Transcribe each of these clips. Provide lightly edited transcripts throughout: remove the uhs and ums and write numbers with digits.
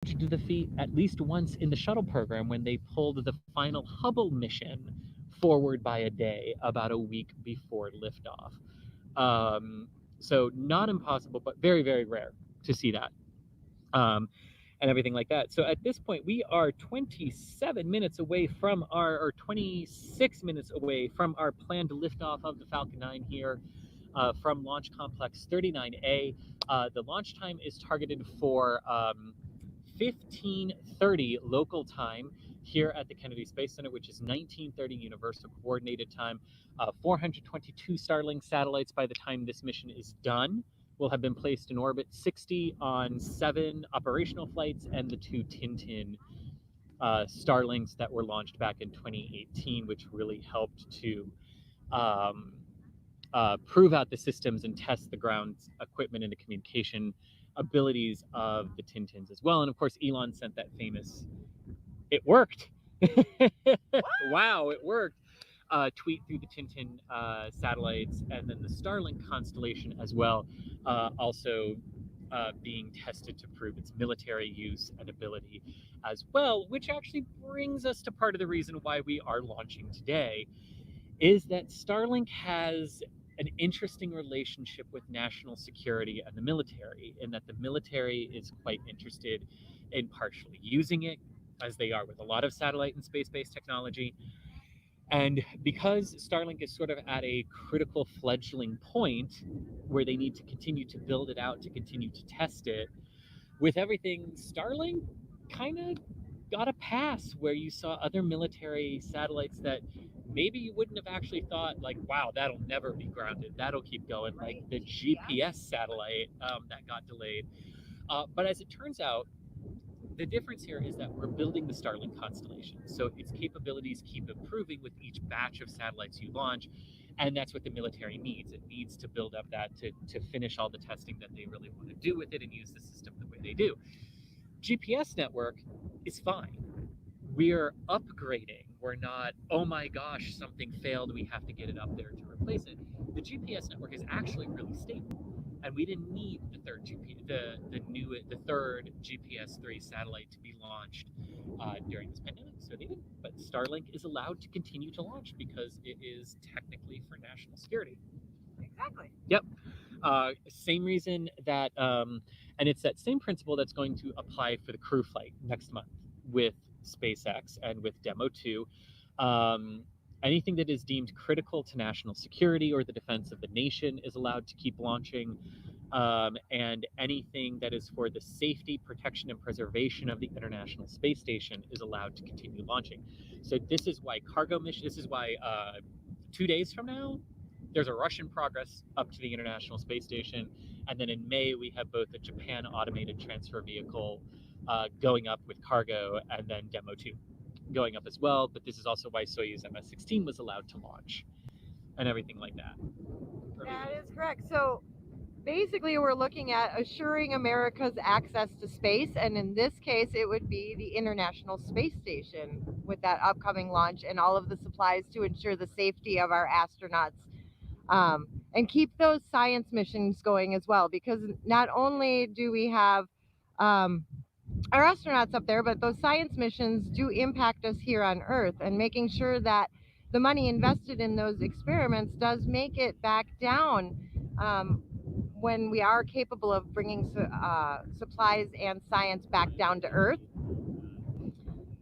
to the feat at least once in the shuttle program when they pulled the final Hubble mission forward by a day about a week before liftoff. Um, so not impossible, but very, very rare to see that. And everything like that. So at this point, we are 27 minutes away from or 26 minutes away from our planned liftoff of the Falcon 9 here from Launch Complex 39A. The launch time is targeted for 15:30 local time here at the Kennedy Space Center, which is 19:30 Universal Coordinated Time. 422 Starlink satellites by the time this mission is done will have been placed in orbit, 60 on 7 operational flights, and the 2 Tintin Starlinks that were launched back in 2018, which really helped to um, prove out the systems and test the ground equipment and the communication abilities of the Tintins as well. And of course, Elon sent that famous "It worked." Wow, it worked. Tweet through the Tintin satellites, and then the Starlink constellation as well, also being tested to prove its military use and ability as well, which actually brings us to part of the reason why we are launching today, is that Starlink has an interesting relationship with national security and the military, in that the military is quite interested in partially using it, as they are with a lot of satellite and space-based technology. And because Starlink is sort of at a critical fledgling point where they need to continue to build it out, to continue to test it, with everything, Starlink kind of got a pass where you saw other military satellites that maybe you wouldn't have actually thought, like, wow, that'll never be grounded. That'll keep going, right, like the GPS satellite that got delayed. But as it turns out, the difference here is that we're building the Starlink constellation. So its capabilities keep improving with each batch of satellites you launch. And that's what the military needs. It needs to build up that to finish all the testing that they really want to do with it and use the system the way they do. GPS network is fine. We're upgrading. We're not, oh my gosh, something failed, we have to get it up there to replace it. The GPS network is actually really stable, and we didn't need the third GPS 3 satellite to be launched during this pandemic, so they didn't. But Starlink is allowed to continue to launch because it is technically for national security. Exactly. Yep. Same reason that, and it's that same principle that's going to apply for the crew flight next month with SpaceX and with Demo 2. Anything that is deemed critical to national security or the defense of the nation is allowed to keep launching. And anything that is for the safety, protection, and preservation of the International Space Station is allowed to continue launching. So this is why cargo mission. This is why 2 days from now, there's a Russian progress up to the International Space Station, and then in May we have both a Japan automated transfer vehicle going up with cargo, and then Demo 2 going up as well. But this is also why Soyuz MS-16 was allowed to launch, and everything like that. That is correct. So basically, we're looking at assuring America's access to space, and in this case, it would be the International Space Station with that upcoming launch and all of the supplies to ensure the safety of our astronauts, and keep those science missions going as well. Because not only do we have our astronauts up there, but those science missions do impact us here on Earth, and making sure that the money invested in those experiments does make it back down when we are capable of bringing supplies and science back down to Earth.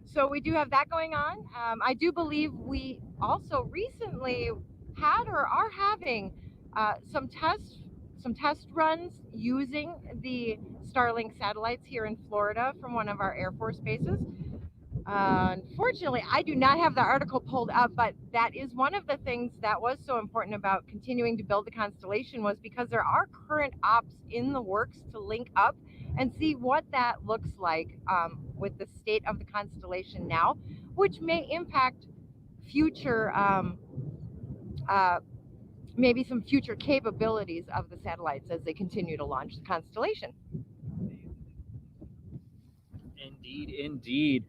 So we do have that going on. I do believe we also recently had or are having some test runs using the Starlink satellites here in Florida from one of our Air Force bases. Unfortunately, I do not have the article pulled up, but that is one of the things that was so important about continuing to build the constellation, was because there are current ops in the works to link up and see what that looks like with the state of the constellation now, which may impact future, maybe some future capabilities of the satellites as they continue to launch the constellation. Indeed, indeed.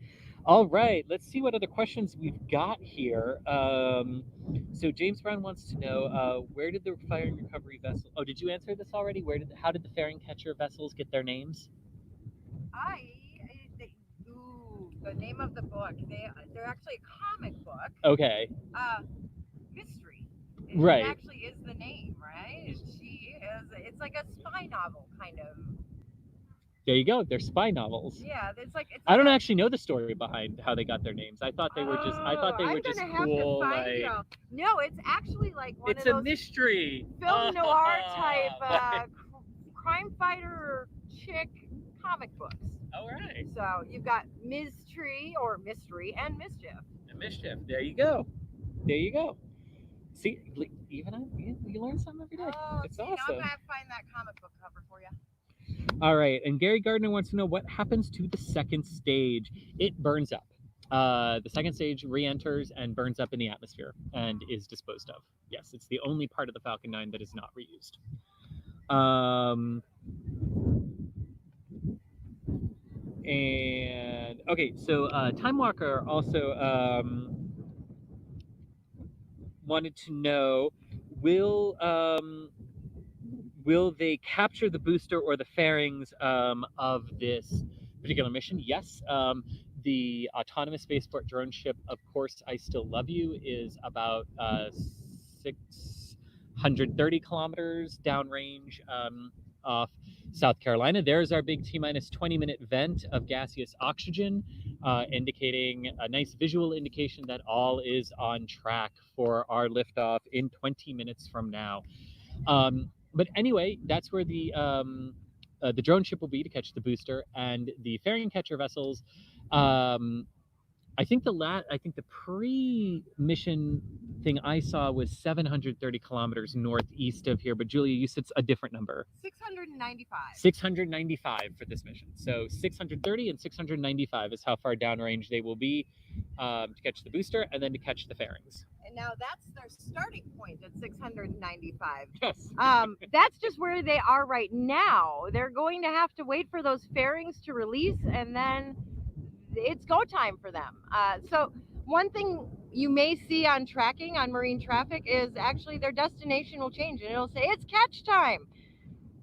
All right, let's see what other questions we've got here. So James Brown wants to know where did the fire and recovery vessel? Oh, did you answer this already? How did the fairing catcher vessels get their names? the name of the book. They're actually a comic book. Okay. Mystery. Right. It actually is the name, right? It's like a spy novel kind of. There you go. They're spy novels. Yeah, it's like I don't actually know the story behind how they got their names. I thought they were just I'm gonna cool. have to find you. No, it's actually like one It's of a those mystery. film noir type crime fighter chick comic books. All right. So you've got mystery or mystery and mischief. And mischief. There you go. There you go. See, even you learn something every day. Oh, It's awesome. awesome. Now I'm gonna have to find that comic book cover for you. All right, and Gary Gardner wants to know what happens to the second stage. It burns up. The second stage re-enters and burns up in the atmosphere and is disposed of. Yes, it's the only part of the Falcon 9 that is not reused. And okay, so Time Walker also wanted to know, will they capture the booster or the fairings of this particular mission? Yes. The autonomous spaceport drone ship, of course, I Still Love You, is about 630 kilometers downrange off South Carolina. There's our big T-minus 20-minute vent of gaseous oxygen, indicating a nice visual indication that all is on track for our liftoff in 20 minutes from now. But anyway, that's where the drone ship will be to catch the booster, and the fairing catcher vessels. I think the pre-mission thing I saw was 730 kilometers northeast of here, but Julia, you said a different number. 695. 695 for this mission. So 630 and 695 is how far downrange they will be to catch the booster and then to catch the fairings. And now that's their starting point at 695. Yes. That's just where they are right now. They're going to have to wait for those fairings to release, and then it's go time for them. So one thing you may see on tracking on marine traffic is actually their destination will change, and it'll say it's catch time.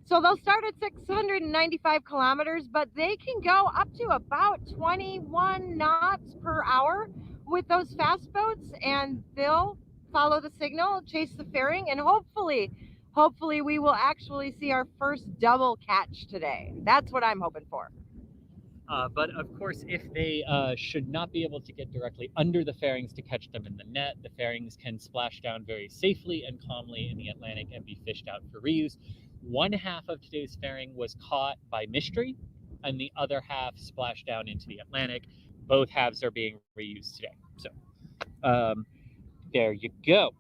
So they'll start at 695 kilometers, but they can go up to about 21 knots per hour with those fast boats, and they'll follow the signal, chase the fairing, and hopefully we will actually see our first double catch today. That's what I'm hoping for. But of course, if they should not be able to get directly under the fairings to catch them in the net, the fairings can splash down very safely and calmly in the Atlantic and be fished out for reuse. One half of today's fairing was caught by Mystery, and the other half splashed down into the Atlantic. Both halves are being reused today. So there you go.